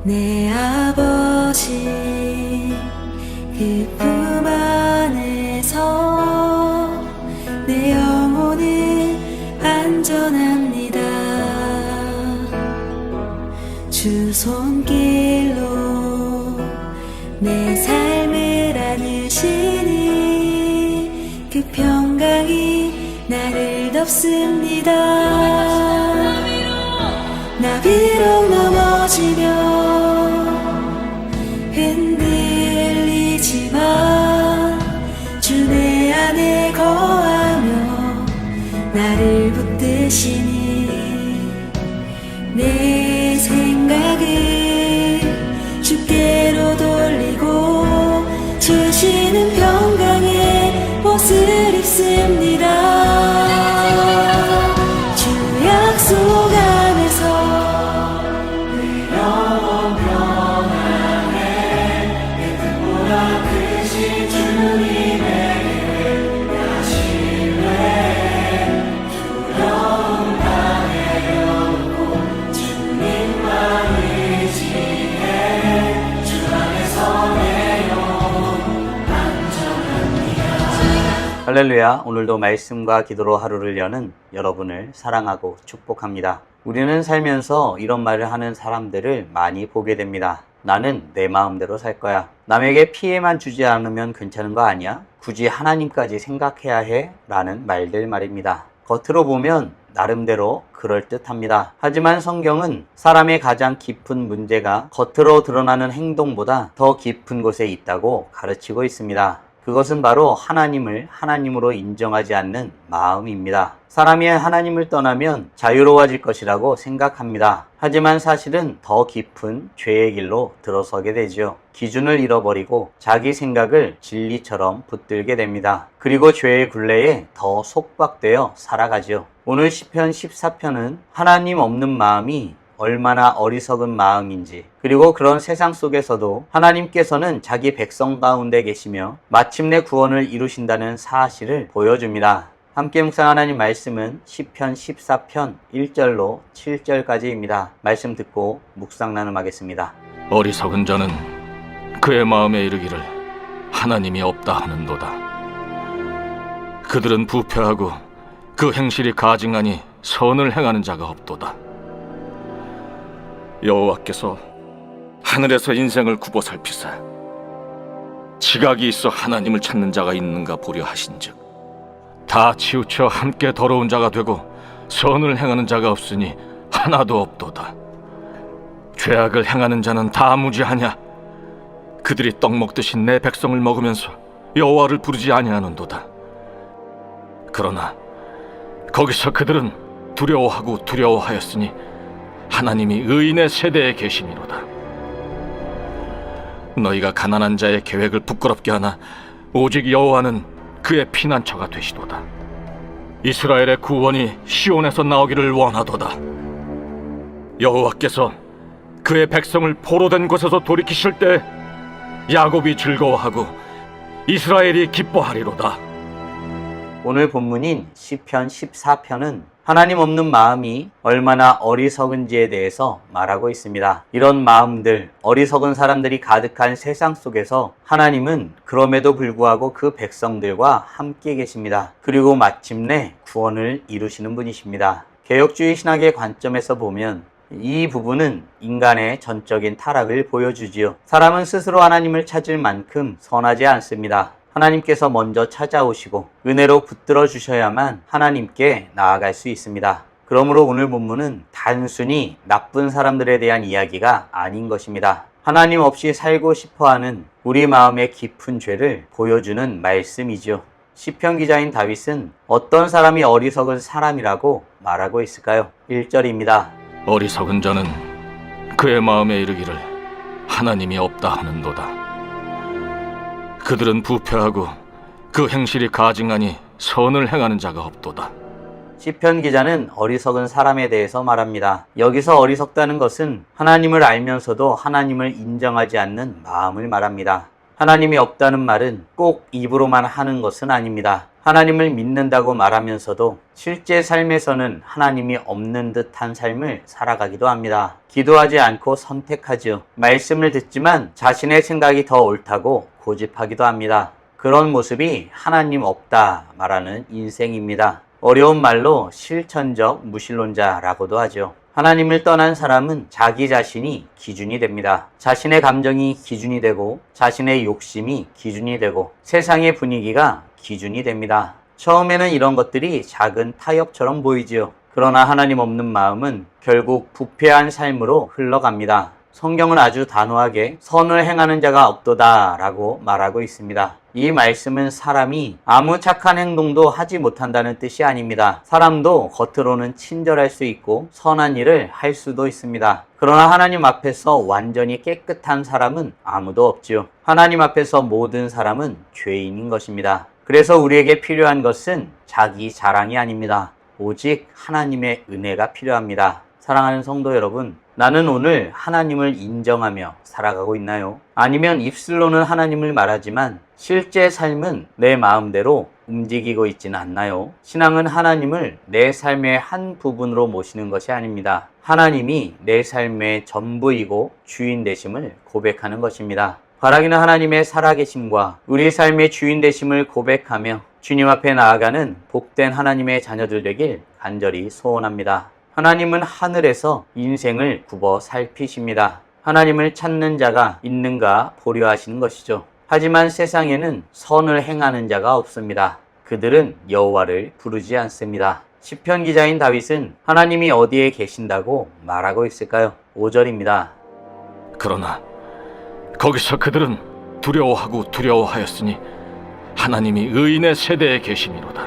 내 아버지 그 품 안에서 내 영혼은 안전합니다. 주 손길로 내 삶을 안으시니 그 평강이 나를 덮습니다. 나 비록 넘어지며 흔들리지만 주 내 안에 거하며 나를 붙드시니 내 생각을 주께로 돌리고 주시는 평강의 옷을 입습니다. 주 약속 안에서 할렐루야. 오늘도 말씀과 기도로 하루를 여는 여러분을 사랑하고 축복합니다. 우리는 살면서 이런 말을 하는 사람들을 많이 보게 됩니다. 나는 내 마음대로 살 거야. 남에게 피해만 주지 않으면 괜찮은 거 아니야? 굳이 하나님까지 생각해야 해? 라는 말들 말입니다. 겉으로 보면 나름대로 그럴듯합니다. 하지만 성경은 사람의 가장 깊은 문제가 겉으로 드러나는 행동보다 더 깊은 곳에 있다고 가르치고 있습니다. 그것은 바로 하나님을 하나님으로 인정하지 않는 마음입니다. 사람이 하나님을 떠나면 자유로워질 것이라고 생각합니다. 하지만 사실은 더 깊은 죄의 길로 들어서게 되죠. 기준을 잃어버리고 자기 생각을 진리처럼 붙들게 됩니다. 그리고 죄의 굴레에 더 속박되어 살아가죠. 오늘 시편 14편은 하나님 없는 마음이 얼마나 어리석은 마음인지, 그리고 그런 세상 속에서도 하나님께서는 자기 백성 가운데 계시며 마침내 구원을 이루신다는 사실을 보여줍니다. 함께 묵상 하나님 말씀은 시편 14편 1절로 7절까지입니다. 말씀 듣고 묵상 나눔하겠습니다. 어리석은 자는 그의 마음에 이르기를 하나님이 없다 하는도다. 그들은 부패하고 그 행실이 가증하니 선을 행하는 자가 없도다. 여호와께서 하늘에서 인생을 굽어 살피사 지각이 있어 하나님을 찾는 자가 있는가 보려 하신즉 다 치우쳐 함께 더러운 자가 되고 선을 행하는 자가 없으니 하나도 없도다. 죄악을 행하는 자는 다 무지하냐? 그들이 떡 먹듯이 내 백성을 먹으면서 여호와를 부르지 아니하는도다. 그러나 거기서 그들은 두려워하고 두려워하였으니 하나님이 의인의 세대에 계심이로다. 너희가 가난한 자의 계획을 부끄럽게 하나 오직 여호와는 그의 피난처가 되시도다. 이스라엘의 구원이 시온에서 나오기를 원하도다. 여호와께서 그의 백성을 포로된 곳에서 돌이키실 때 야곱이 즐거워하고 이스라엘이 기뻐하리로다. 오늘 본문인 시편 14편은 하나님 없는 마음이 얼마나 어리석은지에 대해서 말하고 있습니다. 이런 마음들, 어리석은 사람들이 가득한 세상 속에서 하나님은 그럼에도 불구하고 그 백성들과 함께 계십니다. 그리고 마침내 구원을 이루시는 분이십니다. 개혁주의 신학의 관점에서 보면 이 부분은 인간의 전적인 타락을 보여주지요. 사람은 스스로 하나님을 찾을 만큼 선하지 않습니다. 하나님께서 먼저 찾아오시고 은혜로 붙들어 주셔야만 하나님께 나아갈 수 있습니다. 그러므로 오늘 본문은 단순히 나쁜 사람들에 대한 이야기가 아닌 것입니다. 하나님 없이 살고 싶어하는 우리 마음의 깊은 죄를 보여주는 말씀이죠. 시편 기자인 다윗은 어떤 사람이 어리석은 사람이라고 말하고 있을까요? 1절입니다. 어리석은 자는 그의 마음에 이르기를 하나님이 없다 하는도다. 그들은 부패하고 그 행실이 가증하니 선을 행하는 자가 없도다. 시편 기자는 어리석은 사람에 대해서 말합니다. 여기서 어리석다는 것은 하나님을 알면서도 하나님을 인정하지 않는 마음을 말합니다. 하나님이 없다는 말은 꼭 입으로만 하는 것은 아닙니다. 하나님을 믿는다고 말하면서도 실제 삶에서는 하나님이 없는 듯한 삶을 살아가기도 합니다. 기도하지 않고 선택하죠. 말씀을 듣지만 자신의 생각이 더 옳다고 고집하기도 합니다. 그런 모습이 하나님 없다 말하는 인생입니다. 어려운 말로 실천적 무신론자라고도 하죠. 하나님을 떠난 사람은 자기 자신이 기준이 됩니다. 자신의 감정이 기준이 되고 자신의 욕심이 기준이 되고 세상의 분위기가 기준이 됩니다. 처음에는 이런 것들이 작은 타협처럼 보이지요. 그러나 하나님 없는 마음은 결국 부패한 삶으로 흘러갑니다. 성경은 아주 단호하게 선을 행하는 자가 없도다 라고 말하고 있습니다. 이 말씀은 사람이 아무 착한 행동도 하지 못한다는 뜻이 아닙니다. 사람도 겉으로는 친절할 수 있고 선한 일을 할 수도 있습니다. 그러나 하나님 앞에서 완전히 깨끗한 사람은 아무도 없지요. 하나님 앞에서 모든 사람은 죄인인 것입니다. 그래서 우리에게 필요한 것은 자기 자랑이 아닙니다. 오직 하나님의 은혜가 필요합니다. 사랑하는 성도 여러분, 나는 오늘 하나님을 인정하며 살아가고 있나요? 아니면 입술로는 하나님을 말하지만 실제 삶은 내 마음대로 움직이고 있지는 않나요? 신앙은 하나님을 내 삶의 한 부분으로 모시는 것이 아닙니다. 하나님이 내 삶의 전부이고 주인 되심을 고백하는 것입니다. 바라기는 하나님의 살아계심과 우리 삶의 주인 되심을 고백하며 주님 앞에 나아가는 복된 하나님의 자녀들 되길 간절히 소원합니다. 하나님은 하늘에서 인생을 굽어 살피십니다. 하나님을 찾는 자가 있는가 보려 하시는 것이죠. 하지만 세상에는 선을 행하는 자가 없습니다. 그들은 여호와를 부르지 않습니다. 시편 기자인 다윗은 하나님이 어디에 계신다고 말하고 있을까요? 5절입니다. 그러나 거기서 그들은 두려워하고 두려워하였으니 하나님이 의인의 세대에 계심이로다.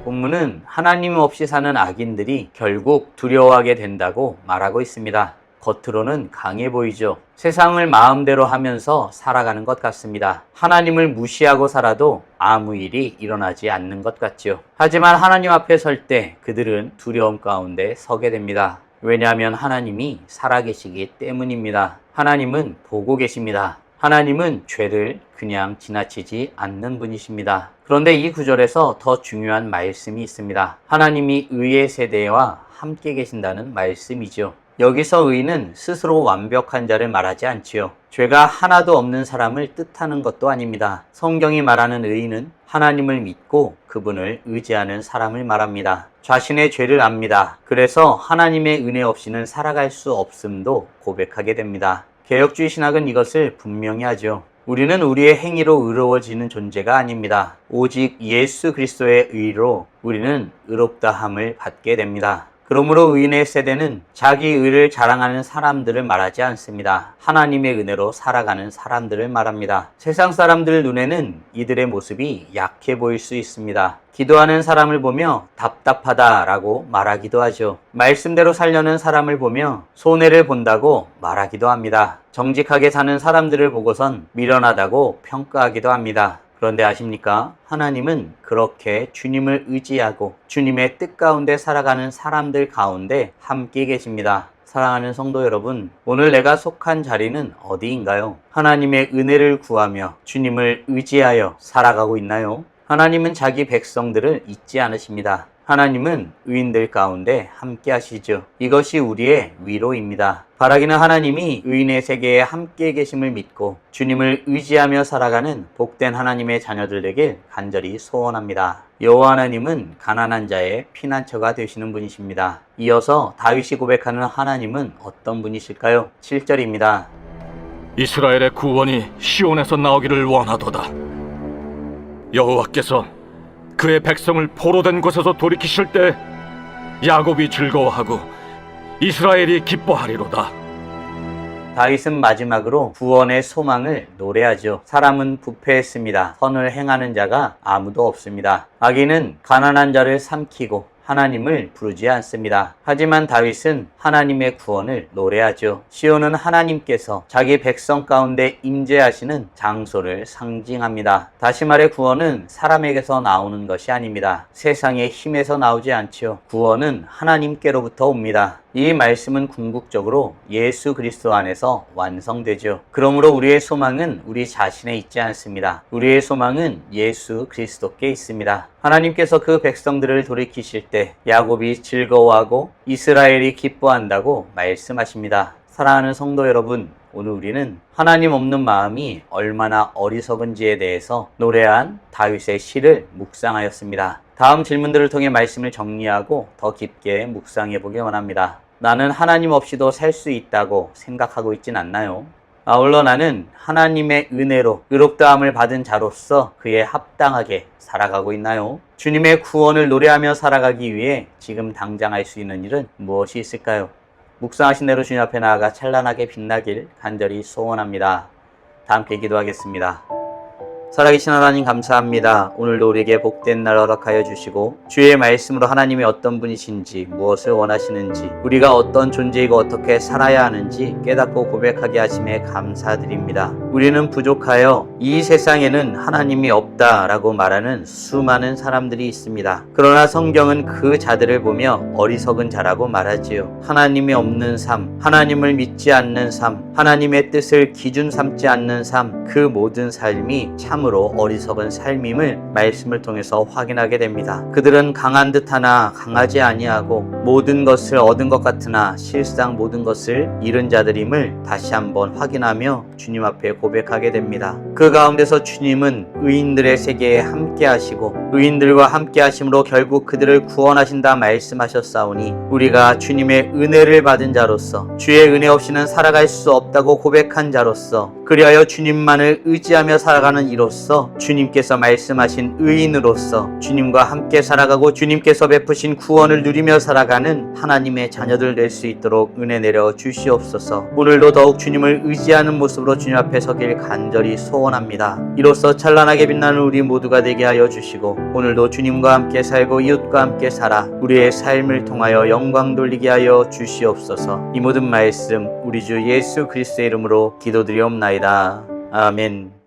본문은 하나님 없이 사는 악인들이 결국 두려워하게 된다고 말하고 있습니다. 겉으로는 강해 보이죠. 세상을 마음대로 하면서 살아가는 것 같습니다. 하나님을 무시하고 살아도 아무 일이 일어나지 않는 것 같죠. 하지만 하나님 앞에 설 때 그들은 두려움 가운데 서게 됩니다. 왜냐하면 하나님이 살아계시기 때문입니다. 하나님은 보고 계십니다. 하나님은 죄를 그냥 지나치지 않는 분이십니다. 그런데 이 구절에서 더 중요한 말씀이 있습니다. 하나님이 의의 세대와 함께 계신다는 말씀이죠. 여기서 의는 스스로 완벽한 자를 말하지 않지요. 죄가 하나도 없는 사람을 뜻하는 것도 아닙니다. 성경이 말하는 의는 하나님을 믿고 그분을 의지하는 사람을 말합니다. 자신의 죄를 압니다. 그래서 하나님의 은혜 없이는 살아갈 수 없음도 고백하게 됩니다. 개혁주의 신학은 이것을 분명히 하죠. 우리는 우리의 행위로 의로워지는 존재가 아닙니다. 오직 예수 그리스도의 의로 우리는 의롭다함을 받게 됩니다. 그러므로 의인의 세대는 자기 의를 자랑하는 사람들을 말하지 않습니다. 하나님의 은혜로 살아가는 사람들을 말합니다. 세상 사람들 눈에는 이들의 모습이 약해 보일 수 있습니다. 기도하는 사람을 보며 답답하다라고 말하기도 하죠. 말씀대로 살려는 사람을 보며 손해를 본다고 말하기도 합니다. 정직하게 사는 사람들을 보고선 미련하다고 평가하기도 합니다. 그런데 아십니까? 하나님은 그렇게 주님을 의지하고 주님의 뜻 가운데 살아가는 사람들 가운데 함께 계십니다. 사랑하는 성도 여러분, 오늘 내가 속한 자리는 어디인가요? 하나님의 은혜를 구하며 주님을 의지하여 살아가고 있나요? 하나님은 자기 백성들을 잊지 않으십니다. 하나님은 의인들 가운데 함께 하시죠. 이것이 우리의 위로입니다. 바라기는 하나님이 의인의 세계에 함께 계심을 믿고 주님을 의지하며 살아가는 복된 하나님의 자녀들 되길 간절히 소원합니다. 여호와 하나님은 가난한 자의 피난처가 되시는 분이십니다. 이어서 다윗이 고백하는 하나님은 어떤 분이실까요? 7절입니다. 이스라엘의 구원이 시온에서 나오기를 원하도다. 여호와께서 그의 백성을 포로된 곳에서 돌이키실 때 야곱이 즐거워하고 이스라엘이 기뻐하리로다. 다윗은 마지막으로 구원의 소망을 노래하죠. 사람은 부패했습니다. 선을 행하는 자가 아무도 없습니다. 악인은 가난한 자를 삼키고 하나님을 부르지 않습니다. 하지만 다윗은 하나님의 구원을 노래하죠. 시온은 하나님께서 자기 백성 가운데 임재하시는 장소를 상징합니다. 다시 말해 구원은 사람에게서 나오는 것이 아닙니다. 세상의 힘에서 나오지 않지요. 구원은 하나님께로부터 옵니다. 이 말씀은 궁극적으로 예수 그리스도 안에서 완성되죠. 그러므로 우리의 소망은 우리 자신에 있지 않습니다. 우리의 소망은 예수 그리스도께 있습니다. 하나님께서 그 백성들을 돌이키실 때 야곱이 즐거워하고 이스라엘이 기뻐한다고 말씀하십니다. 사랑하는 성도 여러분, 오늘 우리는 하나님 없는 마음이 얼마나 어리석은지에 대해서 노래한 다윗의 시를 묵상하였습니다. 다음 질문들을 통해 말씀을 정리하고 더 깊게 묵상해 보기 원합니다. 나는 하나님 없이도 살 수 있다고 생각하고 있진 않나요? 아울러 나는 하나님의 은혜로 의롭다함을 받은 자로서 그에 합당하게 살아가고 있나요? 주님의 구원을 노래하며 살아가기 위해 지금 당장 할 수 있는 일은 무엇이 있을까요? 묵상하신 대로 주님 앞에 나아가 찬란하게 빛나길 간절히 소원합니다. 다 함께 기도하겠습니다. 살아계신 하나님 감사합니다. 오늘도 우리에게 복된 날 허락하여 주시고 주의 말씀으로 하나님이 어떤 분이신지 무엇을 원하시는지 우리가 어떤 존재이고 어떻게 살아야 하는지 깨닫고 고백하게 하심에 감사드립니다. 우리는 부족하여 이 세상에는 하나님이 없다라고 말하는 수많은 사람들이 있습니다. 그러나 성경은 그 자들을 보며 어리석은 자라고 말하지요. 하나님이 없는 삶, 하나님을 믿지 않는 삶, 하나님의 뜻을 기준 삼지 않는 삶, 그 모든 삶이 참으로 어리석은 삶임을 말씀을 통해서 확인하게 됩니다. 그들은 강한 듯하나 강하지 아니하고 모든 것을 얻은 것 같으나 실상 모든 것을 잃은 자들임을 다시 한번 확인하며 주님 앞에 고백하게 됩니다. 그 가운데서 주님은 의인들의 세계에 함께 하시고 의인들과 함께 하심으로 결국 그들을 구원하신다 말씀하셨사오니 우리가 주님의 은혜를 받은 자로서 주의 은혜 없이는 살아갈 수 없다고 고백한 자로서 그리하여 주님만을 의지하며 살아가는 이로써 주님께서 말씀하신 의인으로서 주님과 함께 살아가고 주님께서 베푸신 구원을 누리며 살아가는 하나님의 자녀들 될 수 있도록 은혜 내려 주시옵소서. 오늘도 더욱 주님을 의지하는 모습으로 주님 앞에 서길 간절히 소원합니다. 이로써 찬란하게 빛나는 우리 모두가 되게 하여 주시고 오늘도 주님과 함께 살고 이웃과 함께 살아 우리의 삶을 통하여 영광 돌리게 하여 주시옵소서. 이 모든 말씀 우리 주 예수 그리스도의 이름으로 기도드리옵나이다. 아멘.